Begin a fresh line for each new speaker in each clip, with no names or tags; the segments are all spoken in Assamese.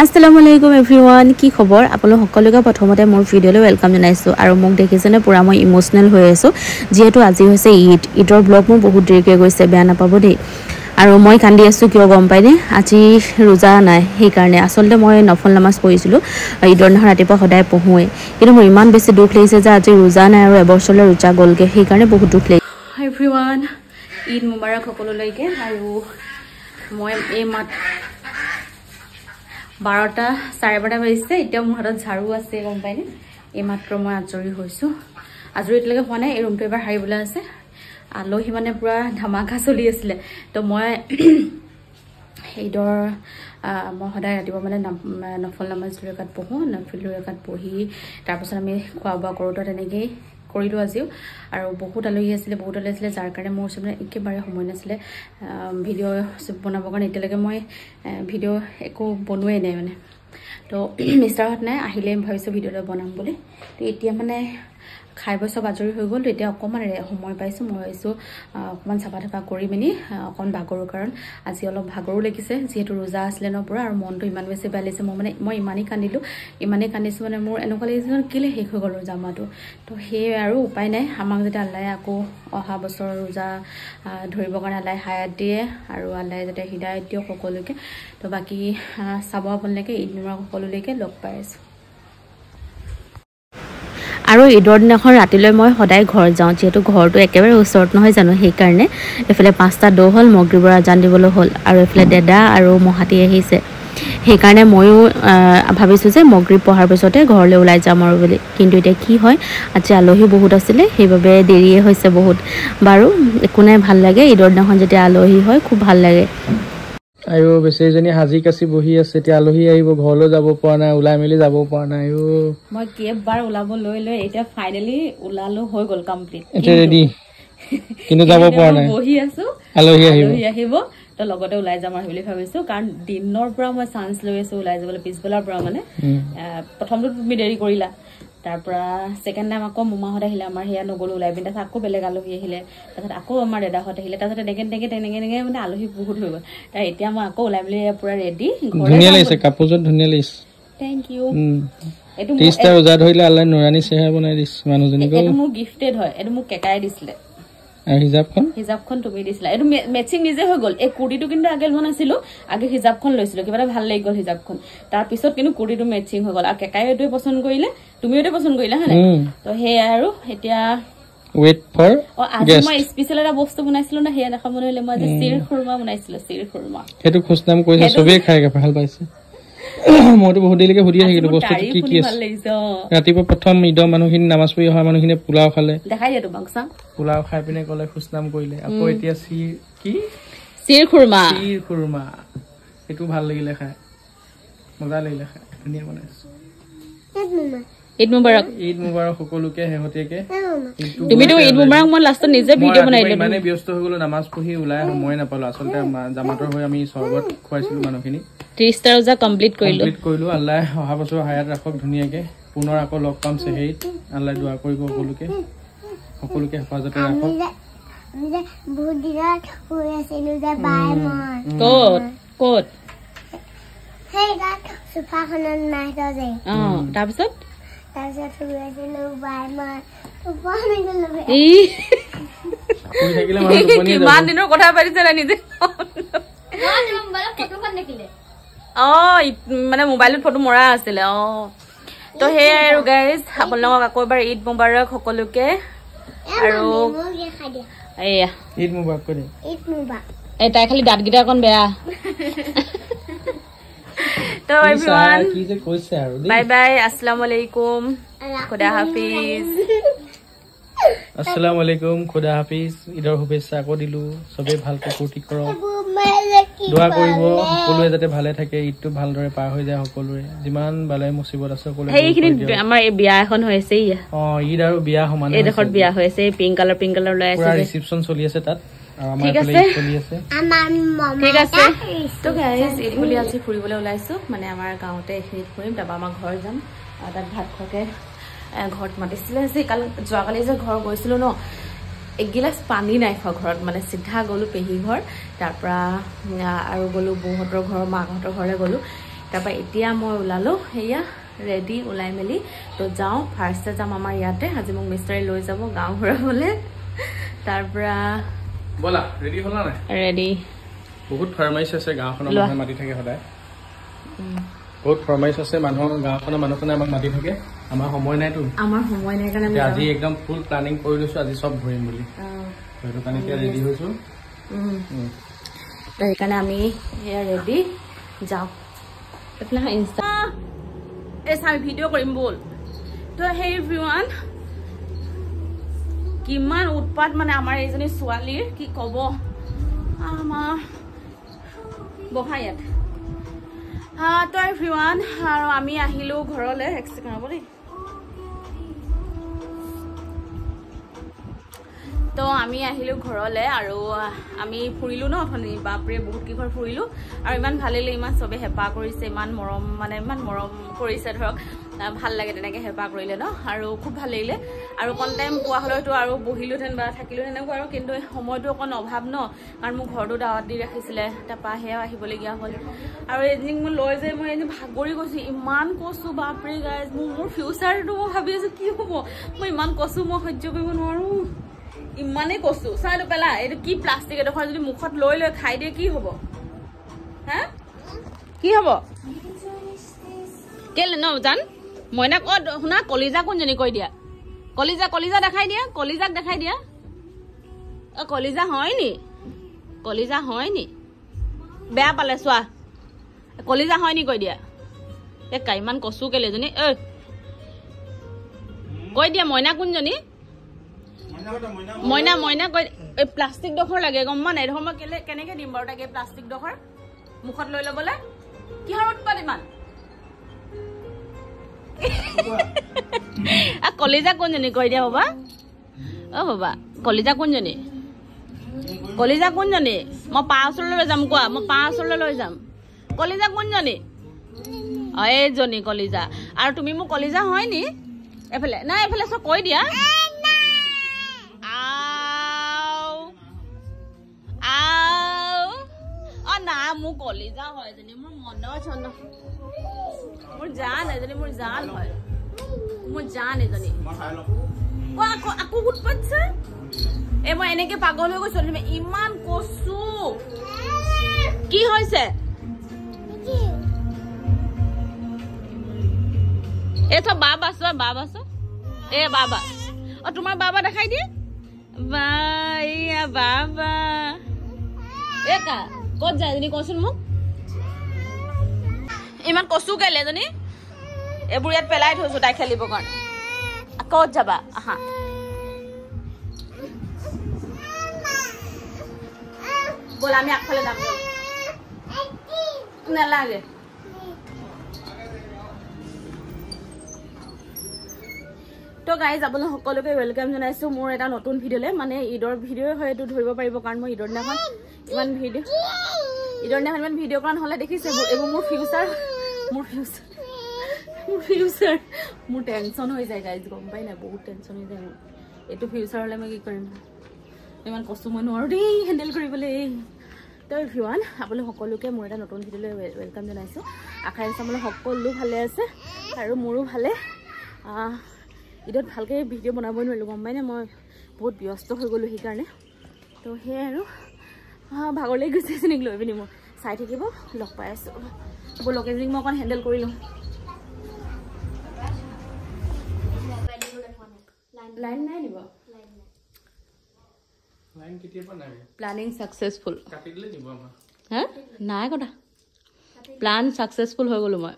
আসসালামু আলাইকুম এভৰিৱান কি খবৰ আপোনালোক সকলোকে প্ৰথমতে মোৰ ভিডিঅ'লৈ ওয়েলকাম জনাইছো আৰু মোক দেখিছেনে পুৰা মই ইমোশনাল হৈ আছো যেহেতু আজি হৈছে ঈদৰ ব্লগ মোৰ বহুত দেৰিকৈ গৈছে বেয়া নাপাব দেই আৰু মই কান্দি আছো কিয় গম পাইনে আজি ৰোজা নাই সেই কাৰণে আসলতে মই নফল নামাজ পঢ়িছিলো ঈদৰ দিনা ৰাতিপুৱা সদায় পঢ়োৱে কিন্তু মোৰ ইমান বেছি দুখ লাগিছে যে আজি ৰোজা নাই আৰু এবছৰলৈ ৰোজা গলগে সেই কাৰণে বহুত দুখ লাগিছে এভৰিৱান ঈদ মুবাৰক সকলোলৈকে আৰু মই এই মাত 12টা 12:30 বাজিছে এতিয়া মোৰ হাতত ঝাৰু আছে গম পাইনে এই মাত্ৰ মই আজৰি হৈছো আজৰি এতিয়ালৈকে হোৱা নাই এই ৰুমটো এবাৰ হাৰিবলৈ আছে আলহী মানে পুৰা ধামাকা চলি আছিল তো মই এইদৰ মই সদায় ৰাতিপুৱা মানে নফল নামাজ ৰেকাত পঢ়ো নফল ৰেকাত পঢ়ি তাৰ পিছত আমি খোৱা বোৱা কৰোঁ তেনেকৈ কৰিলো আজিও আৰু বহুত আলহী আছিল যাৰ কাৰণে মোৰ ওচৰত একেবাৰে সময় নাছিলে ভিডিঅ' বনাবৰ কাৰণে এতিয়ালৈকে মই ভিডিঅ' একো বনোৱাই নাই মানে তো মিষ্টাৰহঁত নাই আহিলে ভাবিছোঁ ভিডিঅ'টো বনাম বুলি তো এতিয়া মানে খাই বৈ সব আজৰি হৈ গ'ল তো এতিয়া অকণমান সময় পাইছোঁ মই ভাবিছোঁ অকণমান চাফা টাফা কৰি মেলি অকণ ভাগৰো কাৰণ আজি অলপ ভাগৰো লাগিছে যিহেতু ৰোজা আছিলে ন পুৰা আৰু মনটো ইমান বেছি বেয়া লাগিছে মই ইমানেই কান্দিছোঁ মানে মোৰ এনেকুৱা লাগিছে কেলে শেষ হৈ গ'ল ৰোজা মাহটো তো সেয়ে আৰু উপায় নাই আমাক যাতে আল্লাহে আকৌ অহা বছৰ ৰোজা ধৰিবৰ কাৰণে আল্লাহে হায়াত দিয়ে আৰু আল্লাহে যাতে হিদায়ত দিয়ক সকলোকে তো বাকী চাব আপোনালোকে ঈদ মুবাৰক সকলোলৈকে লগ পাই আছোঁ আৰু ঈদৰ দিনাখন ৰাতিলৈ মই সদায় ঘৰ যাওঁ যেহেতু ঘৰটো একেবাৰে ওচৰত নহয় জানো সেইকাৰণে এফালে 5টা দৌ হ'ল মগৰিবৰ আজান দিবলৈ হ'ল আৰু এফালে দেদা আৰু মহাতি আহিছে সেইকাৰণে ময়ো ভাবিছোঁ যে মগৰিব পঢ়াৰ পিছতে ঘৰলৈ ওলাই যাম আৰু বুলি কিন্তু এতিয়া কি হয় আজি আলহী বহুত আছিলে সেইবাবে দেৰিয়ে হৈছে বহুত বাৰু একো নাই ভাল লাগে ঈদৰ দিনাখন যেতিয়া আলহী হয় খুব ভাল লাগে
আয়ো বেছেজনী হাজি কাছি বহি আছে এতিয়া আলহী আহিব ঘৰলৈ যাব পৰা নাই ওলাই মেলি যাব পৰা নাই আয়ো
মই কেবাৰ ওলাব লৈ এতিয়া ফাইনালি ওলালো হৈ গ'ল কমপ্লিট
এতিয়া ৰেডি কিন্তু যাব পৰা নাই
বহি আছো
আলহী আহিব
তো লগতে ওলাই যাম আৰু বুলি ভাবিছো কাৰণ দিনৰ পৰা মই চান্স লৈ আছো ওলাই যাবলৈ পিছবেলাৰ পৰা মানে প্ৰথমটো তুমি দেৰি কৰিলা তাৰ পৰা সেকেন্ড টাইম আকৌ মুমাহত আহিলে আমাৰ হেয়া নগলো ওলাই পিনে আকৌ বেলেগ আলহী আহিলে তাৰপিছত আকৌ আমাৰ দাদাহত আহিলে তাৰপিছত তেনেকে মানে আলহী বহুত হৈ গ'ল তাৰ এতিয়া মই আকৌ ওলাই মেলি পুৰা ৰেডি
ধুনীয়া লাগিছে কাপোৰযোৰ ধুনীয়া লাগিছে
থ্যাংক ইউ
এইটো 30টা ৰোজা ধৰিলে আল্লাহ নুৰানি চেহেৰা বনাই দিছে মানুহজনীক
এইটো মোৰ গিফটেড হয় এইটো মোক কেকাই দিছিলে
আৰু হিজাবখন
তুমি দিছিলা এইটো মেচিং নিজে হৈ গ'ল এই কুৰ্তিটো কিন্তু আগে লোৱা নাছিলো আগে হিজাবখন লৈছিলো কিবা এটা ভাল লাগি গ'ল হিজাবখন তাৰ পিছত কিন্তু কুৰ্তিটো মেচিং হৈ গ'ল আৰু কেকাই এইটোৱে পছন্দ কৰিলে তুমিও এইটো পছন্দ কৰিলা হয়নে তো সেয়া আৰু এতিয়া
ওয়েট ফৰ
আজি মই স্পেশাল এটা বস্তু বনাইছিলো না হেয়া দেখা মন হলে মই আজি চিৰ খুৰমা বনাইছিলো চিৰ খুৰমা
সেইটো খুচনাম কৈছে সবে খাই ভাল পাইছে মইতো বহুত দেৰিলৈকে সুধি থাকিলো বস্তুটো কি আছে ৰাতিপুৱা প্ৰথম ঈদৰ মানুহখিনি নামাজ পঢ়ি অহা মানুহখিনি পোলাও খালে
দেখাই দিয়া তোমাক চাম
পোলাও খাই পিনে কলে খুচনাম কৰিলে আকৌ এতিয়া
চিৰ খুৰমা
এইটো ভাল লাগিলে খাই মজা লাগিলে খাই ধুনীয়া বনাইছে
ঈদ মুবাৰক
সকলোকে শেহতীয়াকে
তুমিতো ঈদ মুবাৰক মই লাষ্টত নিজে ভিডিঅ' বনাই দিলো
মানে ব্যস্ত হৈ গলো নামাজ পঢ়ি ওলাই সময় নাপালো আচলতে জামাতৰ হৈ আমি চৰবত খুৱাইছিলো মানুহখিনি
30টা ৰোজা কমপ্লিট কৰিলো
আল্লাহ অহা বছৰ হায়াত ৰাখক ধুনীয়াকে পুনৰ আকৌ লগ পাম চেহেৰিত আল্লাহ দোৱা কৰিব সকলোকে হেফাজতে ৰাখক
বহুত দিনত হৈ আছিল যে বাই মই
ক'ত
সেই গাত সোফাখনত নাই যে
তাৰপিছত
হৈ আছিল বাই মই
কিমান দিনৰ কথা পাতিছে নিজে মানে মোবাইলত ফটো মৰা আছিলে তো সেয়াই আৰু গাইজ আপোনালোকক আকৌ এবাৰ ঈদ মুবাৰক সকলোকে আৰু এয়া
ঈদ মুবাৰক কৰি
এই তাই খালি দাঁতকেইটা অকণ বেয়া তো এভৰিৱান
কি যে কৈছে আৰু
বাই বাই আসসালামু আলাইকুম খুদা হাফিজ
আসসালামু আলাইকুম খুদা হাফিজ ঈদৰ শুভেচ্ছা আকৌ দিলো সবে ভালকৈ ফূৰ্তি কৰক দোৱা কৰিব সকলোৱে যাতে ভালে থাকে ঈদটো ভালদৰে পাৰ হৈ যায় সকলোৰে যিমান বালাই মুসিবত আছে সকলোৱে
সেইখিনি আমাৰ এই বিয়া এখন হৈছে
ঈদ আৰু বিয়া সমান
এই দেখত বিয়া হৈছে পিংক কালাৰ লৈ আছে
ৰিসেপশন চলি আছে তাত
ঠিক আছে তো গাইজ ঈদ বুলি আজি ফুৰিবলৈ ওলাইছো মানে আমাৰ গাঁৱতে এইখিনিত ফুৰিম তাৰপৰা আমাৰ ঘৰ যাম তাত ভাত খোৱাকে ঘৰত মাতিছিলে যোৱাকালি যে ঘৰ গৈছিলো ন এগিলাস পানী নাই খোৱা ঘৰত মানে সিধা গলো পেহী ঘৰ তাৰ পৰা আৰু গলো বৌহতৰ ঘৰ মাহঁতৰ ঘৰলে গলো তাৰপৰা এতিয়া মই ওলালোঁ সেয়া ৰেডি ওলাই মেলি তো যাওঁ ফাৰ্ষ্টে যাম আমাৰ ইয়াতে আজি মোক মিষ্টাৰে লৈ যাব গাঁও ঘূৰাবলৈ তাৰপৰা
বলা ৰেডি হ'লা নাই
ৰেডি
বহুত ফৰমাইছ আছে গাঁওখনৰ মানুহে মাতি থাকে সদায় বহুত ফৰমাইছ আছে মানুহৰ গাঁওখনৰ মানুহখনে আমাক মাতি থাকে আমাৰ সময় নাইতো আমাৰ সময় নাই কাৰণে আজি একদম ফুল প্লানিং কৰি লৈছো আজি সব ঘূৰিম বুলি সেইটো কাৰণে এতিয়া ৰেডি হৈছো
তো সেইকাৰণে আমি এয়া ৰেডি যাওঁ এইফালে ইনষ্টা আমি ভিডিঅ' কৰিম বল তো সেই এভৰিৱান কিমান উৎপাত মানে আমাৰ এইজনী ছোৱালীৰ কি ক'ব আমাৰ বহা ইয়াত তো এভৰিৱান আৰু আমি আহিলোঁ ঘৰলৈ এক ছেকেণ্ড হ'ব দেই তো আমি আহিলোঁ ঘৰলৈ আৰু আমি ফুৰিলোঁ ন অথনি বাপৰে বহুত কেইঘৰ ফুৰিলোঁ আৰু ইমান ভাল লাগিলে ইমান চবে হেঁপাহ কৰিছে ইমান মৰম মানে ইমান মৰম কৰিছে ধৰক ভাল লাগে তেনেকৈ হেঁপাহ কৰিলে ন আৰু খুব ভাল লাগিলে আৰু অকণ টাইম পোৱা হ'লেতো আৰু বহিলোহেঁতেন বা থাকিলোঁ তেনেকুৱা আৰু কিন্তু সময়টো অকণ অভাৱ ন কাৰণ মোক ঘৰটো দাৱত দি ৰাখিছিলে তাৰপৰা সেয়াও আহিবলগীয়া হ'ল আৰু এদিন মই লৈ যাই মই এদিন ভাগৰি গৈছোঁ ইমান কচু বাপৰে গাইজ মোৰ ফিউচাৰটো মই ভাবি আছোঁ কি হ'ব মই ইমান কচু মই সহ্য কৰিব নোৱাৰোঁ ইমানেই কচু চাইটো পেলা এইটো কি প্লাষ্টিক এডোখৰ যদি মুখত লৈ লৈ খাই দিয়ে কি হ'ব হা কি হ'ব কেলে ন জান মইনাক শুনা কলিজা কোনজনী কৈ দিয়া কলিজা দেখাই দিয়া কলিজাক দেখাই দিয়া কলিজা হয় নি বেয়া পালে চোৱা কলিজা হয় নি কৈ দিয়া ইমান কচু কেলে এজনী কৈ দিয়া মইনা কোনজনী মইনা কৈ এই প্লাষ্টিক ডোখৰ লাগে গম পোৱা নাই এইডোখৰ মই কেনেকে দিম বাৰু তাকে প্লাষ্টিক ডোখৰ মুখত লৈ ল'বলৈ কিহৰ উৎপাত ইমান কলিজা কোনজনী কৈ দিয়া বাবা বাবা কলিজা কোনজনী মই পা ওচৰলৈ লৈ যাম কোৱা মই পা ওচৰলৈ লৈ যাম কলিজা কোনজনী এইজনী কলিজা আৰু তুমি মোক কলিজা হয় নি এফালে নাই এফালে চব কৈ দিয়া না মোৰ কলিজা হয় এজনী মোৰ মনৰ চন্দ মোৰ জান এজনী মোৰ জান হয় মোৰ জান এজনী আকৌ গোট পাতিছে মই এনেকে পাগল হৈ গৈছো ইমান কচু কি হৈছে চব বাবা বাবা তোমাৰ বাবা দেখাই দিয়ে বাবা ক'ত যায় এজনী কচোন মোক ইমান কচু কেলে এজনী এইবোৰ ইয়াত পেলাই থৈছো তাই খেলিবৰ কাৰণে ক'ত যাবা আহা ব'ল আমি আগফালে যাম নালাগে তো গাইজ আপোনালোক সকলোকে ৱেলকাম জনাইছোঁ মোৰ এটা নতুন ভিডিঅ'লৈ মানে ঈদৰ ভিডিঅ' হয় এইটো ধৰিব পাৰিব কাৰণ মই ঈদৰ দিনাখন ইমান ভিডিঅ' কৰা নহ'লে দেখিছে এইবোৰ মোৰ ফিউচাৰ মোৰ টেনশ্যন হৈ যায় গাইজ গম পাই নাই বহুত টেনশ্যন হৈ যায় মোৰ এইটো ফিউচাৰ হ'লে মই কি কৰিম ইমান কষ্ট মই নোৱাৰোঁ দেই হেণ্ডেল কৰিবলৈ তো এভৰিৱান আপোনালোক সকলোকে মোৰ এটা নতুন ভিডিঅ'লৈ ৱেলকাম জনাইছোঁ আশা ৰাখিছোঁ আপোনালোক সকলো ভালে আছে আৰু মোৰো ভালে ঈদত ভালকৈ ভিডিঅ' বনাবই নোৱাৰিলোঁ গম পাইনে মই বহুত ব্যস্ত হৈ গ'লোঁ সেইকাৰণে তো সেয়াই আৰু ভাগৰ লাগি গৈছে এজনীক লৈ পিনি মোৰ চাই থাকিব লগ পাই আছোঁ ব'লক এজনীক মই অকণ হেণ্ডেল কৰি লওঁ লাইন নাই নিব প্লানিং ছাকচেছফুল হা নাই কথা প্লান ছাকচেছফুল হৈ গ'লোঁ মই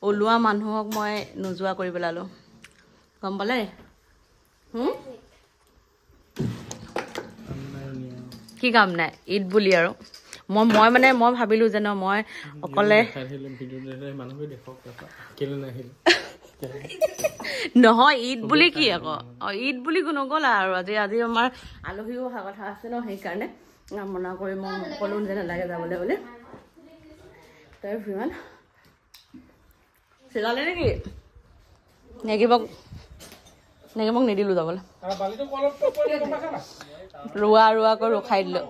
ওলোৱা মানুহক মই নোযোৱা কৰি পেলালোঁ গম পালে কি কাম নাই ঈদ বুলি আৰু মই ভাবিলোঁ যে ন মই অকলে নহয় ঈদ বুলি কি আকৌ ঈদ বুলি নগ'লা আৰু আজি আমাৰ আলহীও অহা কথা আছে ন সেইকাৰণে মনা কৰি মই ক'লোঁ যে নালাগে যাবলৈ বুলি তই ফ্ৰীমান চিলালে নেকি নেগিবক নিদিলোঁ যাবলৈ ৰোৱাকৈ ৰখাই দিলোঁ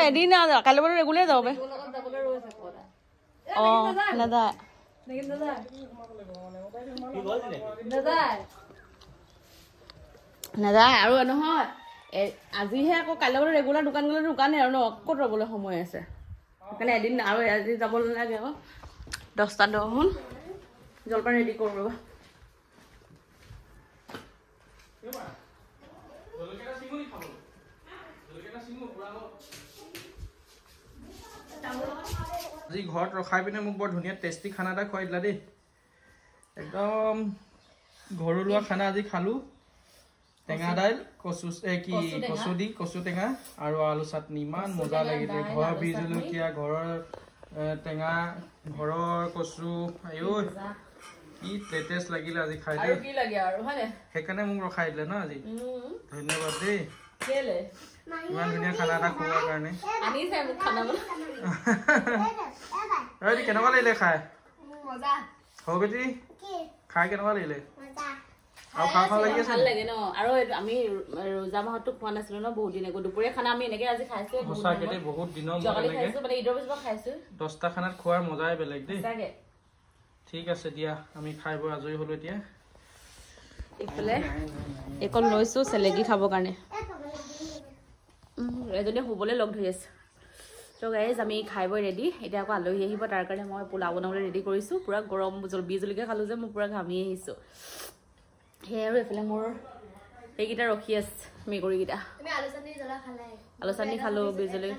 এদিন কাইলৈ বাৰু ৰেগুলাৰ যাব পাৰে নাযায় নাযায় আৰু নহয় আজিহে আকৌ কাইলৈ ৰেগুলাৰ দোকান গ'লে দোকানে আৰু ন ক'ত ৰ'বলৈ সময় আছে সেইকাৰণে এদিন আৰু আজি যাব নালাগে আকৌ 10টা 10 হ'ল জলপান ৰেডি কৰোঁ ৰ'বা
আজি ঘৰত ৰখাই পিনে মোক বৰ ধুনীয়া টেষ্টি খানা এটা খুৱাই দিলা দেই একদম ঘৰুৱা খানা আজি খালো টেঙা দাইল কচু কচু টেঙা আৰু আলু চাটনি ইমান মজা লাগিলে ঘৰৰ বীজ জলকীয়া ঘৰৰ টেঙা ঘৰৰ কচু আয়ো কি টেষ্ট লাগিলে আজি খাই দেই কি লাগে আৰু হয়নে সেইকাৰণে মোক ৰখাই দিলে ন আজি ধন্যবাদ দেই কেলে ইমান ধুনীয়া খানা এটা খোৱাৰ কাৰণে আনিছে মোক খানা বনাই কেনেকুৱা লাগিলে খাই মজা হ'ব বেটি খাই কেনেকুৱা লাগিলে আৰু খাওঁ লাগি আছে ভাল লাগে ন আৰু আমি ৰোজা মাহতো খোৱা নাছিলো ন বহুত দিন আগত দুপৰীয়া খানা আমি এনেকে আজি খাইছো সঁচাকে বহুত দিনৰ মূৰত খাইছো মানে ঈদৰ পিছত খাইছো 10টা খানাত খোৱাৰ মজাই বেলেগ দেই সঁচাকে ঠিক আছে দিয়া আমি খাই বৈ আজৰি হলো এতিয়া ইফালে একল লৈছো চেলেকি খাবৰ কাৰণে এজনী শুবলৈ লগ ধৰি আছে তো গাইজ আমি খাই বৈ ৰেডি এতিয়া আকৌ আলহী আহিব তাৰ কাৰণে মই পোলাও বনাবলৈ ৰেডি কৰিছো পুৰা গৰম বীজ জলকীয়া খালো যে মই পুৰা ঘামি আহিছো সেই আৰু এফালে মোৰ এইকেইটা ৰখি আছে মেকুৰীকেইটা আলু চাটনি খালো বীজ জলকীয়া